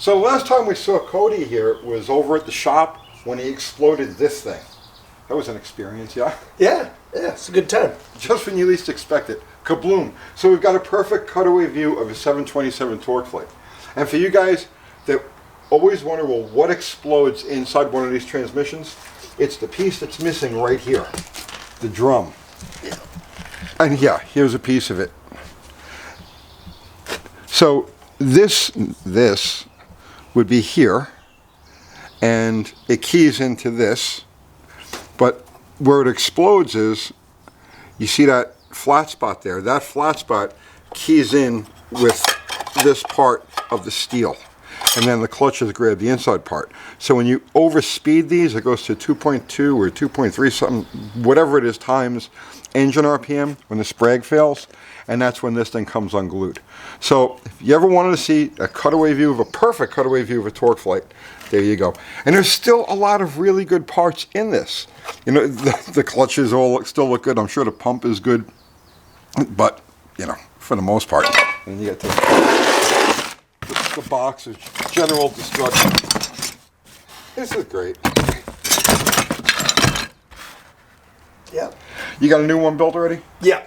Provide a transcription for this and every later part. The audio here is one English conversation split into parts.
So the last time we saw Cody here was over at the shop when he exploded this thing. That was an experience, yeah? Yeah, it's a good time. Just when you least expect it. Kabloom. So we've got a perfect cutaway view of a 727 Torqueflite. And for you guys that always wonder, well, what explodes inside one of these transmissions? It's the piece that's missing right here, the drum. Yeah. And yeah, here's a piece of it. So this would be here, and it keys into this, but where it explodes is, you see that flat spot there? That flat spot keys in with this part of the steel, and then the clutches grab the inside part. So when you overspeed these, it goes to 2.2 or 2.3 something, whatever it is, times engine RPM when the sprag fails, and that's when this thing comes unglued. So if you ever wanted to see a cutaway view of a perfect cutaway view of a Torqueflite, there you go. And there's still a lot of really good parts in this. You know, the clutches all still look good. I'm sure the pump is good, but you know, for the most part. And you get the box of general destruction. This is great. Yeah. You got a new one built already? Yeah.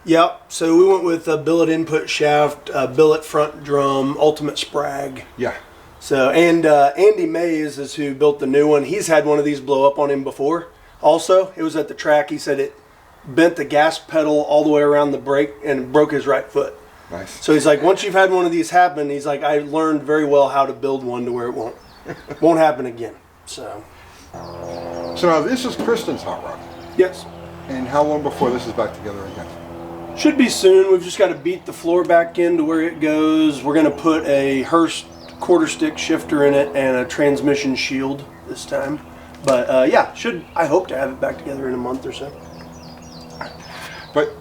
Yep. So we went with a billet input shaft, billet front drum, ultimate sprag. Yeah. So, and Andy Mays is who built the new one. He's had one of these blow up on him before. Also, it was at the track. He said it bent the gas pedal all the way around the brake and broke his right foot. Nice. So he's like, once you've had one of these happen, he's like, I learned very well how to build one to where it won't happen again. So now this is Kristen's hot rod. Yes. And how long before this is back together again? Should be soon. We've just got to beat the floor back into where it goes. We're going to put a Hurst quarter stick shifter in it and a transmission shield this time. But yeah, I hope to have it back together in a month or so. But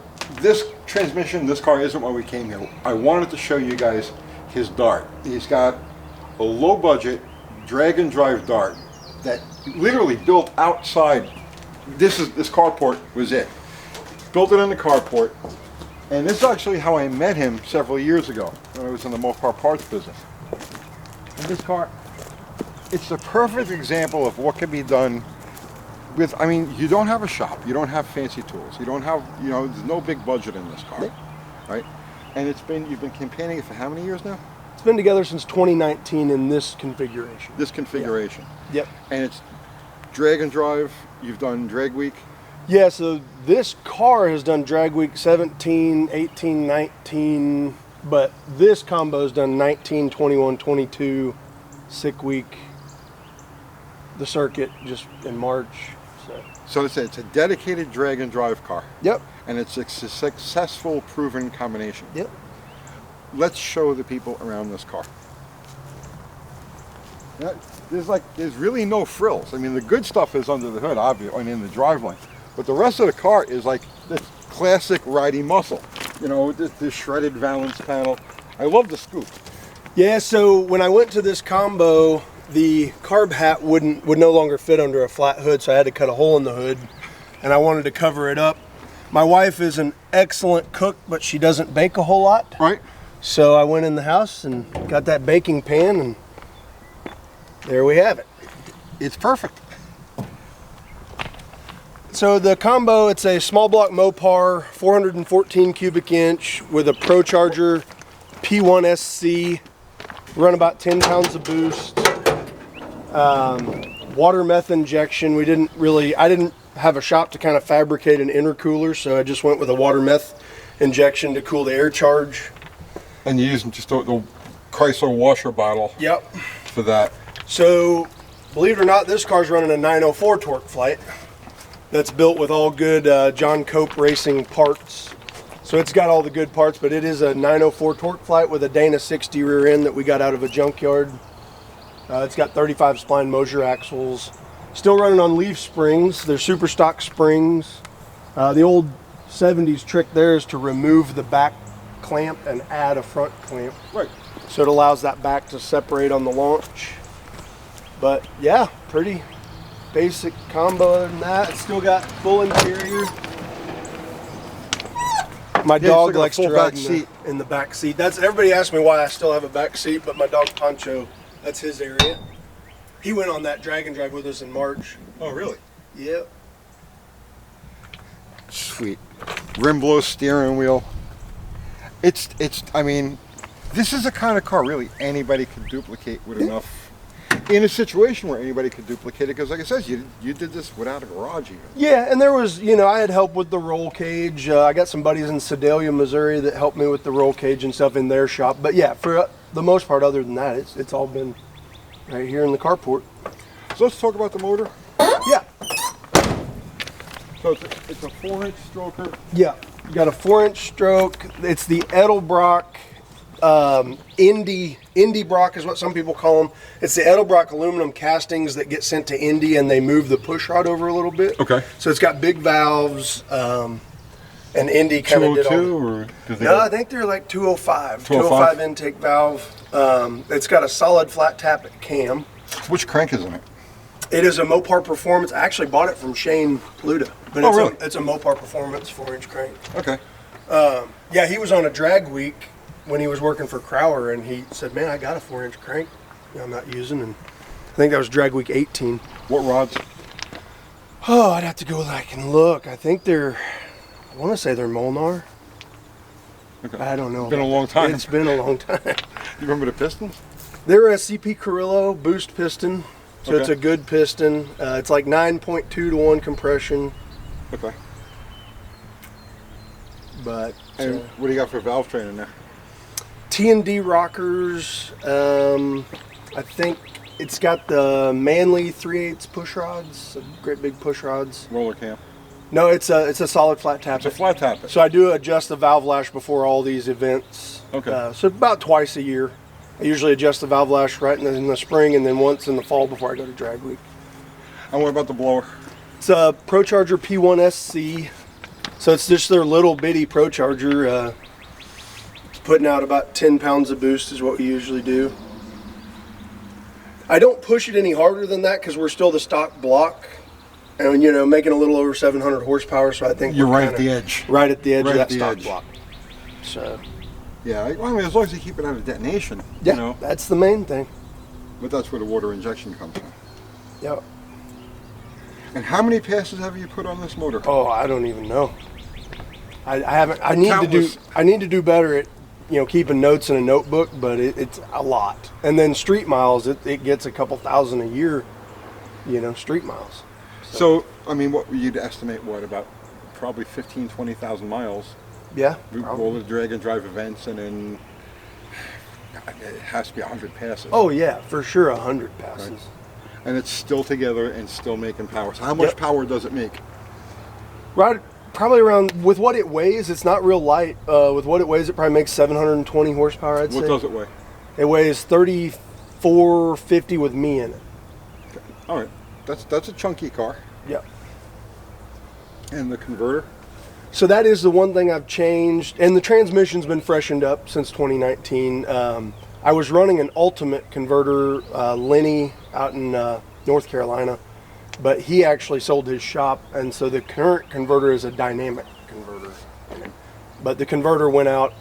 this transmission, this car isn't why we came here. I wanted to show you guys his Dart. He's got a low budget drag and drive Dart that literally built outside. This carport was it. Built it in the carport. And this is actually how I met him several years ago when I was in the Mopar parts business. And this car, it's the perfect example of what can be done with, I mean, you don't have a shop, you don't have fancy tools, you don't have, you know, there's no big budget in this car, right? And you've been campaigning it for how many years now? It's been together since 2019 in this configuration. This configuration. Yep. And it's drag and drive, you've done drag week? Yeah, so this car has done drag week 17, 18, 19, but this combo's done 19, 21, 22, sick week, the circuit just in March. So it's a dedicated drag and drive car. Yep. And it's a successful, proven combination. Yep. Let's show the people around this car. There's really no frills. I mean, the good stuff is under the hood, obviously, and in the driveline. But the rest of the car is like this classic ridey muscle. You know, this shredded valance panel. I love the scoop. Yeah, so when I went to this combo, the carb hat would no longer fit under a flat hood, so I had to cut a hole in the hood, and I wanted to cover it up. My wife is an excellent cook, but she doesn't bake a whole lot. Right. So I went in the house and got that baking pan, and there we have it. It's perfect. So the combo, it's a small block Mopar, 414 cubic inch with a Procharger P1 SC, run about 10 pounds of boost. Water meth injection. I didn't have a shop to kind of fabricate an intercooler, so I just went with a water meth injection to cool the air charge. And you're using just the Chrysler washer bottle. Yep. For that. So, believe it or not, this car's running a 904 Torqueflite that's built with all good John Cope Racing parts. So it's got all the good parts, but it is a 904 Torqueflite with a Dana 60 rear end that we got out of a junkyard. It's got 35 spline Mosier axles. Still running on leaf springs. They're super stock springs. The old 70s trick there is to remove the back clamp and add a front clamp. Right. So it allows that back to separate on the launch. But yeah, pretty basic combo. Other than that, it's still got full interior. My dog likes to ride in the back seat. Everybody asks me why I still have a back seat, but my dog Pancho That's his area. He went on that drag and drive with us in March. Oh, really? Yep. Sweet. Rim blow steering wheel. I mean, this is the kind of car really anybody could duplicate with enough, in a situation where anybody could duplicate it, because like I said, you did this without a garage even. Yeah, and there was, you know, I had help with the roll cage. I got some buddies in Sedalia, Missouri that helped me with the roll cage and stuff in their shop. But yeah, for the most part, other than that, it's all been right here in the carport. So let's talk about the motor. Yeah. So it's a 4-inch stroker. Yeah. You got a 4-inch stroke. It's the Edelbrock Indy Brock is what some people call them. It's the Edelbrock aluminum castings that get sent to Indy, and they move the push rod over a little bit. Okay. So it's got big valves, and Indy kind of did all. 202 or? No, I think they're like 205. 205 intake valve. It's got a solid flat tappet cam. Which crank is in it? It is a Mopar Performance. I actually bought it from Shane Pluta. But Oh, really? It's a Mopar Performance 4-inch crank. Okay. Yeah, he was on a drag week when he was working for Crowler, and he said, man, I got a 4-inch crank I'm not using. And I think that was drag week 18. What rods? Oh, I'd have to go back and look. I think I want to say they're Molnar. Okay. I don't know. It's been a long time. It's been a long time. You remember the pistons? They're a CP Carrillo boost piston. So Okay. it's a good piston. It's like 9.2 to 1 compression. Okay. But And what do you got for valve train in there? T&D rockers. I think it's got the Manley 3/8 push rods, great big push rods. Roller cam. No, it's a solid flat tap. It's a flat tap. So I do adjust the valve lash before all these events. Okay. So about twice a year. I usually adjust the valve lash right in the spring and then once in the fall before I go to drag week. And what about the blower? It's a Procharger P1SC. So it's just their little bitty Procharger. It's putting out about 10 pounds of boost is what we usually do. I don't push it any harder than that because we're still the stock block. And, you know, making a little over 700 horsepower. So I think You're we're right kinda at the edge. Right at the edge Right of at that the stock edge. block. So, Yeah, well, I mean, as long as you keep it out of detonation, yeah, you know. that's the main thing. But that's where the water injection comes in. Yep. And how many passes have you put on this motor? Oh, I don't even know. I haven't. I need Countless. to do. I need to do better at, you know, keeping notes in a notebook. But it's a lot. And then street miles, it gets a couple thousand a year. You know, street miles. So, I mean, what you'd estimate, about probably 15, 20,000 miles. Yeah. We all the drag and drive events, and then it has to be 100 passes. Oh yeah, for sure, 100 passes. Right. And it's still together and still making power. So how much Yep. power does it make? Right, probably around, with what it weighs, it's not real light. With what it weighs, it probably makes 720 horsepower, I'd say. What does it weigh? It weighs 3450 with me in it. All right, that's a chunky car. Yep. And the converter? So that is the one thing I've changed, and the transmission's been freshened up since 2019. I was running an Ultimate converter, Lenny, out in North Carolina, but he actually sold his shop, and so the current converter is a dynamic converter. But the converter went out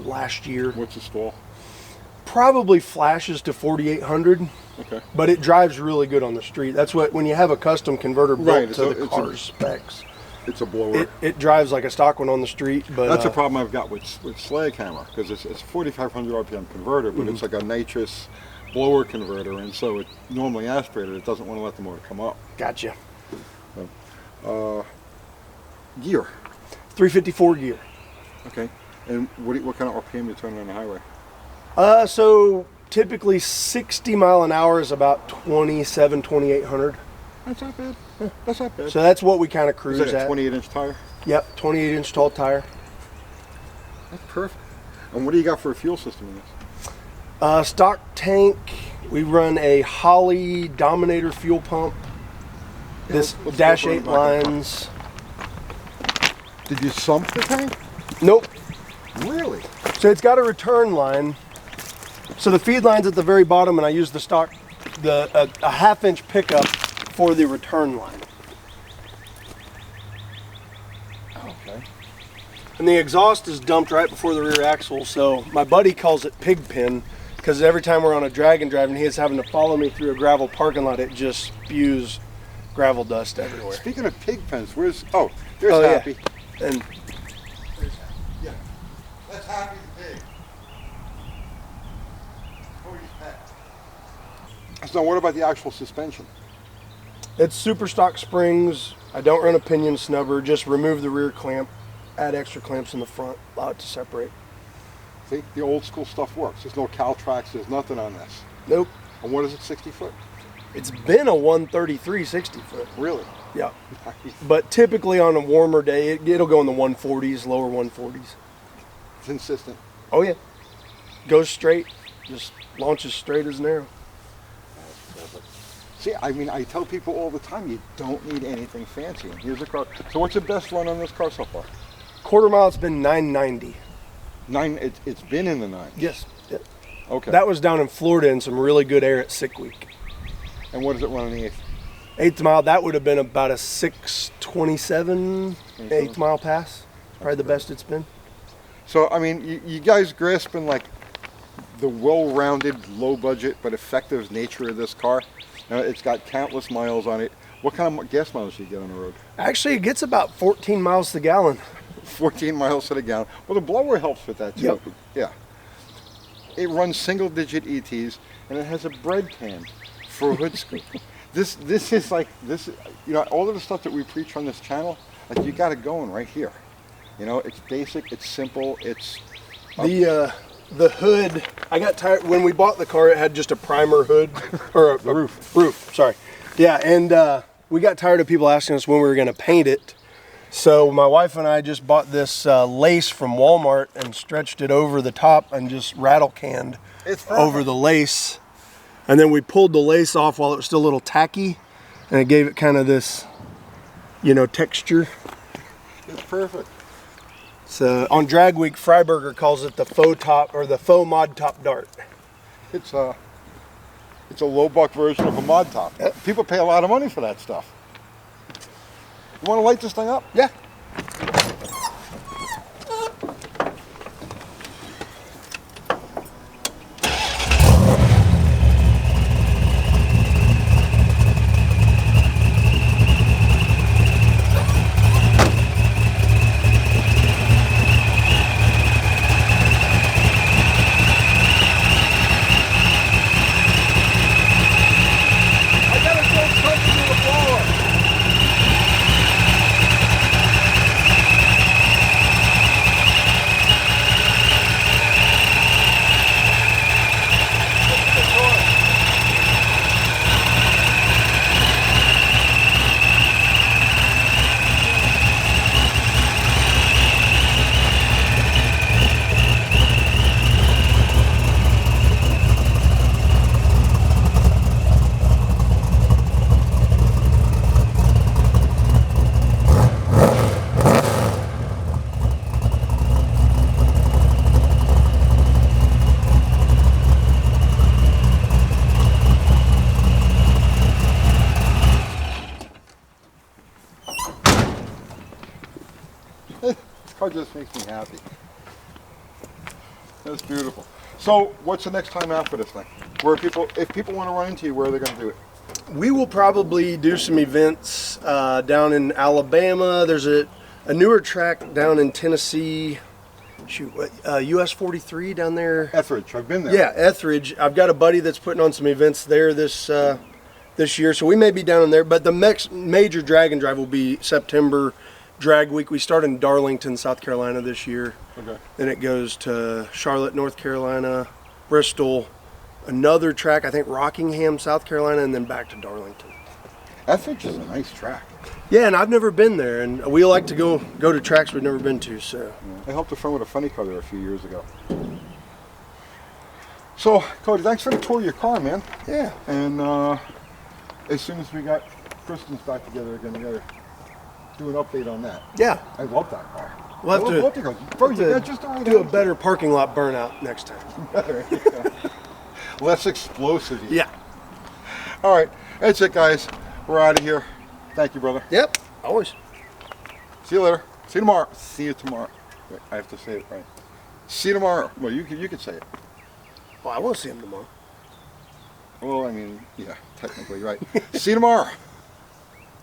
last year. What's the stall? Probably flashes to 4,800, Okay. but it drives really good on the street. That's what, when you have a custom converter built Right, to the it's a- car's specs. It's a blower. It drives like a stock one on the street, but That's a problem I've got with slag hammer, because it's 4,500 RPM converter, but Mm-hmm. it's like a nitrous blower converter, and so it normally aspirated. It doesn't want to let the motor come up. Gotcha. Gear. 354 gear. Okay. And what kind of RPM you turning on the highway? So typically 60 mile an hour is about 2,800. That's not bad. Yeah, that's not bad. So that's what we kind of Is cruise that a at. 28-inch tire? Yep, 28-inch tall tire. That's perfect. And what do you got for a fuel system in this? Stock tank. We run a Holley Dominator fuel pump. This let's Dash go 8 back and forth. lines. Did you sump the tank? Nope. Really? So it's got a return line. So the feed line's at the very bottom, and I use the stock, a half-inch pickup for the return line. Okay. And the exhaust is dumped right before the rear axle, so my buddy calls it pig pen because every time we're on a drag and drive and he is having to follow me through a gravel parking lot, it just spews gravel dust everywhere. Speaking of pig pens, there's Happy. Yeah. And Yeah, that's Happy the pig. Cody's pet. So what about the actual suspension? it's super stock springs. I don't run a pinion snubber, just remove the rear clamp, add extra clamps in the front, allow it to separate. See, the old school stuff works. There's no Caltrax, there's nothing on this. Nope. And what is it, 60 foot? It's been a 133 60 foot. Really? Yeah. But typically on a warmer day, it'll go in the 140s, lower 140s. It's insistent. Oh yeah. Goes straight, just launches straight as an arrow. See, I mean, I tell people all the time, you don't need anything fancy. And here's a car. So what's the best run on this car so far? Quarter mile, it's been 990. It's been in the 9. Yes. Yeah. Okay. That was down in Florida in some really good air at Sick Week. And what does it run on the 8th? 8th mile, that would have been about a 627 8th mile pass. Probably the best it's been. So, I mean, you guys grasping like the well-rounded, low-budget, but effective nature of this car. It's got countless miles on it. What kind of gas mileage do you get on the road? Actually, it gets about 14 miles to the gallon. 14 miles to the gallon. Well, the blower helps with that too. Yep. Yeah. It runs single-digit ETs, and it has a bread pan for a hood scoop. This is like this. You know, all of the stuff that we preach on this channel, like you got it going right here. You know, it's basic, it's simple, it's The hood, I got tired when we bought the car. It had just a primer hood or a roof. Sorry, yeah, and we got tired of people asking us when we were going to paint it. So my wife and I just bought this lace from Walmart and stretched it over the top and just rattle canned over the lace. And then we pulled the lace off while it was still a little tacky, and it gave it kind of this, you know, texture. It's perfect. So on Drag Week, Freiberger calls it the faux top or the faux mod top dart. It's a low buck version of a mod top. People pay a lot of money for that stuff. You want to light this thing up? Yeah. Car just makes me happy. That's beautiful. So, what's the next time out for this thing? If people want to run into you, where are they going to do it? We will probably do some events down in Alabama. There's a newer track down in Tennessee. US 43 down there. Etheridge, I've been there. Yeah, Etheridge. I've got a buddy that's putting on some events there this year, so we may be down in there. But the next major drag and drive will be September Drag Week. We start in Darlington, South Carolina this year. Okay. Then it goes to Charlotte, North Carolina, Bristol, another track, I think Rockingham, South Carolina, and then back to Darlington. Etheridge is a nice track. Yeah, and I've never been there, and we like to go to tracks we've never been to. So I helped a friend with a funny car there a few years ago. So, Cody, thanks for the tour of your car, man. yeah, And as soon as we got Kristen's back together again, we got to do an update on that. yeah. I love that car. We'll have We'll to go. Bro, you got just the right do a engine. better parking lot burnout next time. Better. Less explosive. Yeah. All right, that's it, guys. We're out of here. Thank you, brother. Yep. Always. See you later. See you tomorrow. See you tomorrow. Wait, I have to say it right. See you tomorrow. Well, you can say it. Well, I will see him tomorrow. Well, I mean, yeah, technically, right. See you tomorrow.